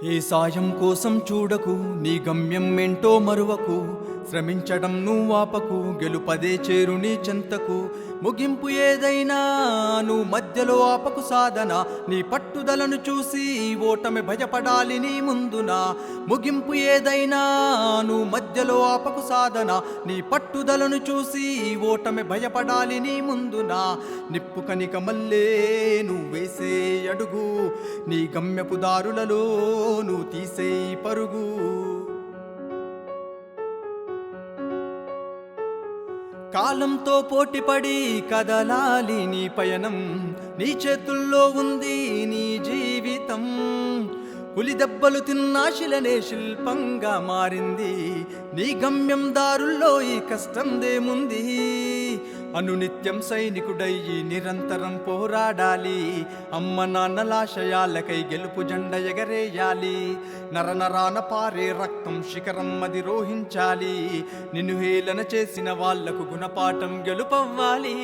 ఏ సాయం కోసం చూడకు, నీ గమ్యం ఏంటో మరువకు. శ్రమించడం నువ్వాపకు, గెలుపదే చేరు నీ చెంతకు. ముగింపు ఏదైనా నువ్వు మధ్యలో ఆపకు సాధన. నీ పట్టుదలను చూసి ఓటమి భయపడాలి నీ ముందున. ముగింపు ఏదైనా నువ్వు మధ్యలో ఆపకు సాధన. నీ పట్టుదలను చూసి ఓటమి భయపడాలి నీ ముందున. నిప్పు కనిక మల్లే నువ్వు వేసే అడుగు, నీ గమ్యపు దారులలో నువ్వు తీసే పరుగు. కాలంతో పోటీపడి కదలాలి నీ పయనం, నీ చేతుల్లో ఉంది నీ జీవితం. పులి దెబ్బలు తిన్నా శిలనే శిల్పంగా మారింది, నీ గమ్యం దారుల్లో ఈ కష్టందేముంది. అనునిత్యం సైనికుడయ్యి నిరంతరం పోరాడాలి, అమ్మ నాన్నలాశయాలకై గెలుపు జెండ ఎగరేయాలి. నరనరాన పారే రక్తం శిఖరం అధిరోహించాలి, నిన్ను హేళన చేసిన వాళ్లకు గుణపాఠం గెలుపవ్వాలి.